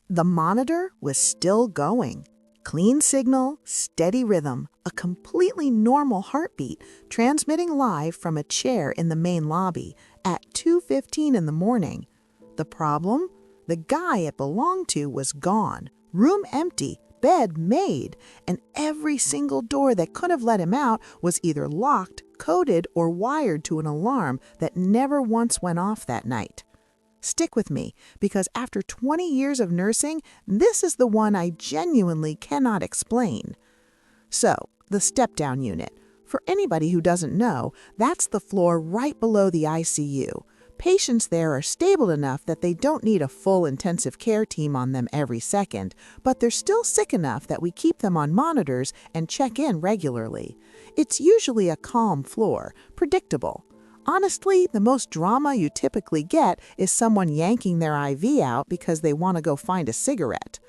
The monitor was still going. Clean signal, steady rhythm, a completely normal heartbeat transmitting live from a chair in the main lobby at 2:15 in the morning. The problem? The guy it belonged to was gone, room empty, bed made, and every single door that could have let him out was either locked, coded, or wired to an alarm that never once went off that night. Stick with me, because after 20 years of nursing, this is the one I genuinely cannot explain. So, the step-down unit. For anybody who doesn't know, that's the floor right below the ICU. Patients there are stable enough that they don't need a full intensive care team on them every second, but they're still sick enough that we keep them on monitors and check in regularly. It's usually a calm floor, predictable. Honestly, the most drama you typically get is someone yanking their IV out because they want to go find a cigarette.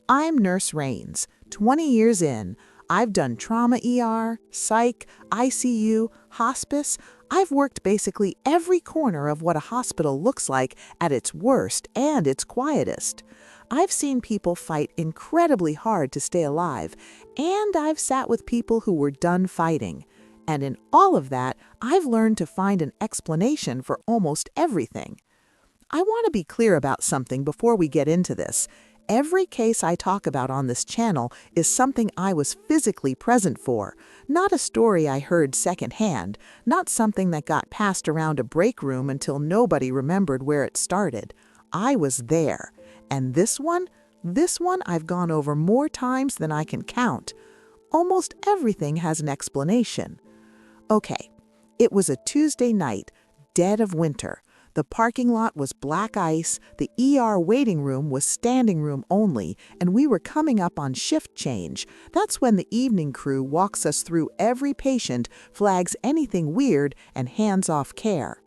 I'm Nurse Rains, 20 years in. I've done trauma ER, psych, ICU, hospice. I've worked basically every corner of what a hospital looks like at its worst and its quietest. I've seen people fight incredibly hard to stay alive, and I've sat with people who were done fighting. And in all of that, I've learned to find an explanation for almost everything. I want to be clear about something before we get into this. Every case I talk about on this channel is something I was physically present for, not a story I heard secondhand, not something that got passed around a break room until nobody remembered where it started. I was there. And this one I've gone over more times than I can count. Almost everything has an explanation. Okay, it was a Tuesday night, dead of winter. The parking lot was black ice, the ER waiting room was standing room only, and we were coming up on shift change. That's when the evening crew walks us through every patient, flags anything weird, and hands off care.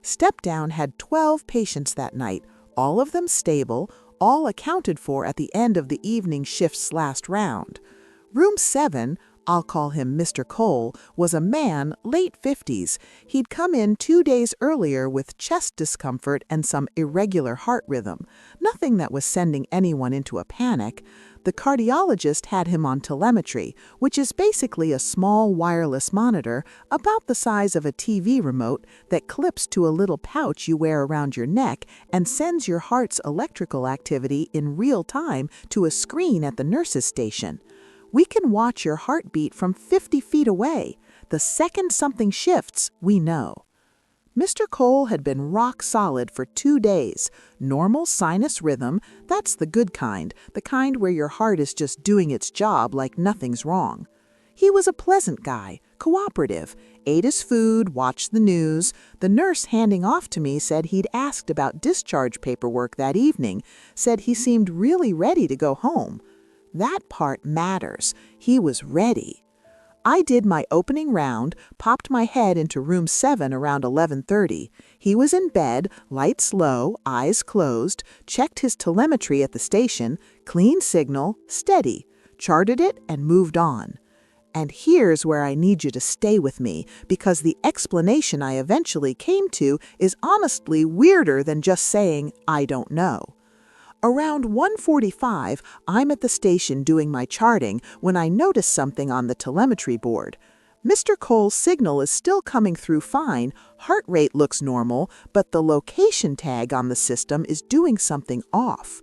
Step down had 12 patients that night, all of them stable, all accounted for at the end of the evening shift's last round. Room 7, I'll call him Mr. Cole, was a man, late 50s. He'd come in 2 days earlier with chest discomfort and some irregular heart rhythm. Nothing that was sending anyone into a panic. The cardiologist had him on telemetry, which is basically a small wireless monitor about the size of a TV remote that clips to a little pouch you wear around your neck and sends your heart's electrical activity in real time to a screen at the nurse's station. We can watch your heartbeat from 50 feet away. The second something shifts, we know. Mr. Cole had been rock solid for 2 days. Normal sinus rhythm, that's the good kind, the kind where your heart is just doing its job like nothing's wrong. He was a pleasant guy, cooperative, ate his food, watched the news. The nurse handing off to me said he'd asked about discharge paperwork that evening, said he seemed really ready to go home. That part matters. He was ready. I did my opening round, popped my head into room 7 around 11:30. He was in bed, lights low, eyes closed, checked his telemetry at the station, clean signal, steady, charted it and moved on. And here's where I need you to stay with me, because the explanation I eventually came to is honestly weirder than just saying, I don't know. Around 1:45, I'm at the station doing my charting when I notice something on the telemetry board. Mr. Cole's signal is still coming through fine, heart rate looks normal, but the location tag on the system is doing something off.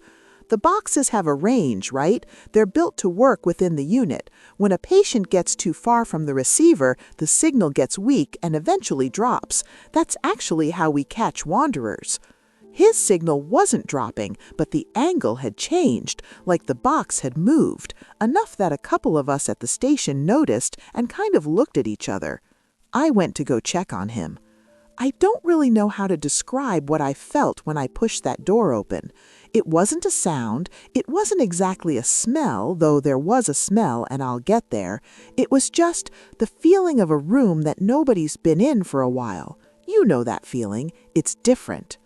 The boxes have a range, right? They're built to work within the unit. When a patient gets too far from the receiver, the signal gets weak and eventually drops. That's actually how we catch wanderers. His signal wasn't dropping, but the angle had changed, like the box had moved, enough that a couple of us at the station noticed and kind of looked at each other. I went to go check on him. I don't really know how to describe what I felt when I pushed that door open. It wasn't a sound, it wasn't exactly a smell, though there was a smell and I'll get there. It was just the feeling of a room that nobody's been in for a while. You know that feeling. It's different.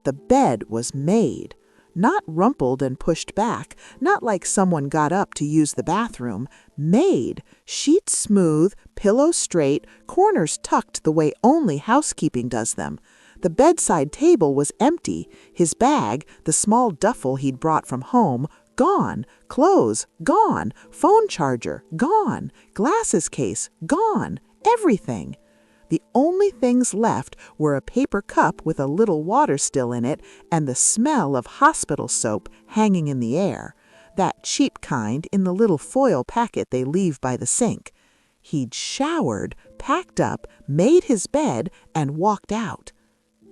The bed was made. Not rumpled and pushed back, not like someone got up to use the bathroom. Made. Sheets smooth, pillows straight, corners tucked the way only housekeeping does them. The bedside table was empty. His bag, the small duffel he'd brought from home, gone. Clothes, gone. Phone charger, gone. Glasses case, gone. Everything. The only things left were a paper cup with a little water still in it and the smell of hospital soap hanging in the air. That cheap kind in the little foil packet they leave by the sink. He'd showered, packed up, made his bed, and walked out.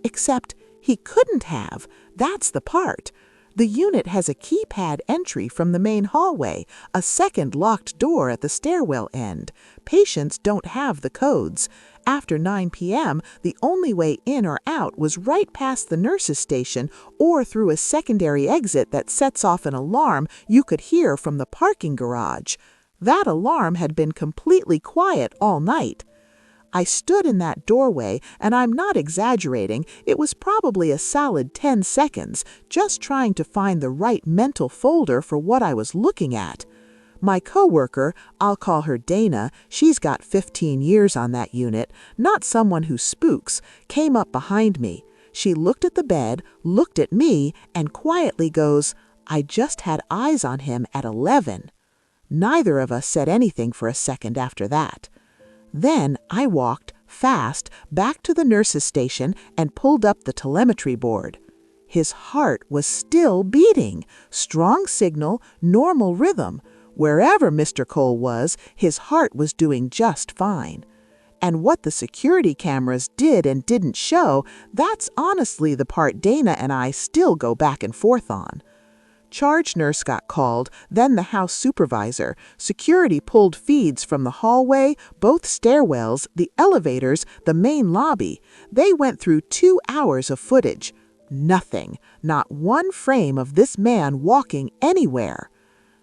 Except he couldn't have. That's the part. The unit has a keypad entry from the main hallway, a second locked door at the stairwell end. Patients don't have the codes. After 9 p.m., the only way in or out was right past the nurse's station or through a secondary exit that sets off an alarm you could hear from the parking garage. That alarm had been completely quiet all night. I stood in that doorway, and I'm not exaggerating, it was probably a solid 10 seconds, just trying to find the right mental folder for what I was looking at. My coworker, I'll call her Dana, she's got 15 years on that unit, not someone who spooks, came up behind me. She looked at the bed, looked at me, and quietly goes, "I just had eyes on him at 11. Neither of us said anything for a second after that. Then I walked, fast, back to the nurse's station and pulled up the telemetry board. His heart was still beating. Strong signal, normal rhythm. Wherever Mr. Cole was, his heart was doing just fine. And what the security cameras did and didn't show, that's honestly the part Dana and I still go back and forth on. Charge nurse got called, then the house supervisor. Security pulled feeds from the hallway, both stairwells, the elevators, the main lobby. They went through 2 hours of footage. Nothing, not one frame of this man walking anywhere.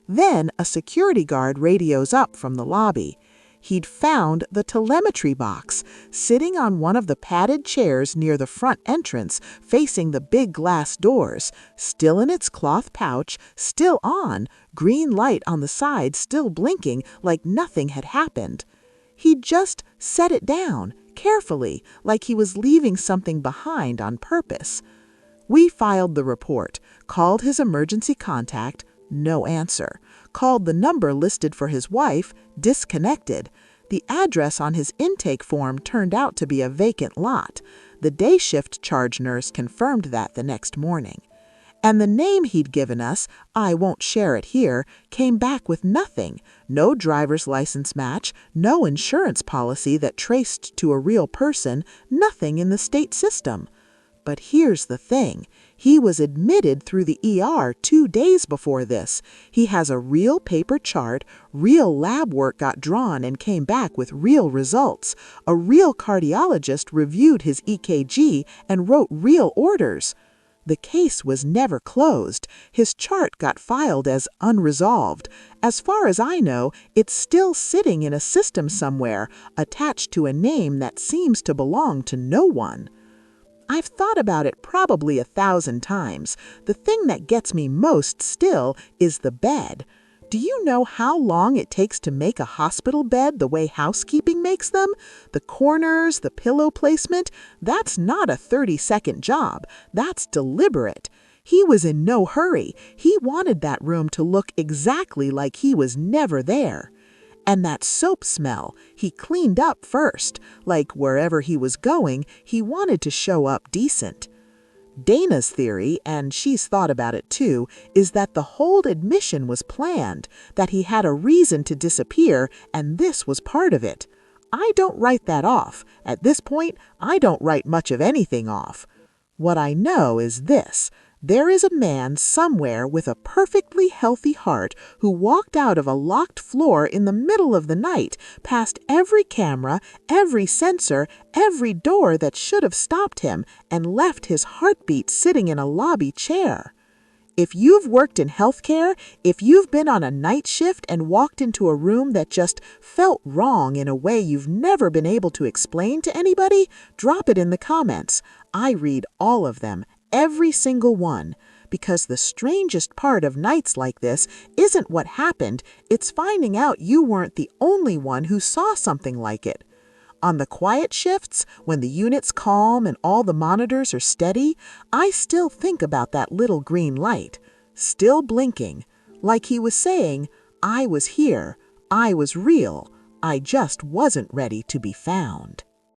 Then a security guard radios up from the lobby. He'd found the telemetry box, sitting on one of the padded chairs near the front entrance, facing the big glass doors, still in its cloth pouch, still on, green light on the side still blinking like nothing had happened. He'd just set it down, carefully, like he was leaving something behind on purpose. We filed the report, called his emergency contact, no answer. Called the number listed for his wife, disconnected. The address on his intake form turned out to be a vacant lot. The day shift charge nurse confirmed that the next morning. And the name he'd given us, I won't share it here, came back with nothing. No driver's license match, no insurance policy that traced to a real person, nothing in the state system. But here's the thing. He was admitted through the ER 2 days before this. He has a real paper chart, real lab work got drawn and came back with real results. A real cardiologist reviewed his EKG and wrote real orders. The case was never closed. His chart got filed as unresolved. As far as I know, it's still sitting in a system somewhere, attached to a name that seems to belong to no one. I've thought about it probably 1,000 times. The thing that gets me most still is the bed. Do you know how long it takes to make a hospital bed the way housekeeping makes them? The corners, the pillow placement, that's not a 30-second job. That's deliberate. He was in no hurry. He wanted that room to look exactly like he was never there. And that soap smell, he cleaned up first. Like wherever he was going, he wanted to show up decent. Dana's theory, and she's thought about it too, is that the whole admission was planned, that he had a reason to disappear, and this was part of it. I don't write that off. At this point, I don't write much of anything off. What I know is this. There is a man somewhere with a perfectly healthy heart who walked out of a locked floor in the middle of the night, past every camera, every sensor, every door that should have stopped him, and left his heartbeat sitting in a lobby chair. If you've worked in healthcare, if you've been on a night shift and walked into a room that just felt wrong in a way you've never been able to explain to anybody, drop it in the comments. I read all of them. Every single one, because the strangest part of nights like this isn't what happened, it's finding out you weren't the only one who saw something like it. On the quiet shifts, when the unit's calm and all the monitors are steady, I still think about that little green light, still blinking, like he was saying, I was here, I was real, I just wasn't ready to be found.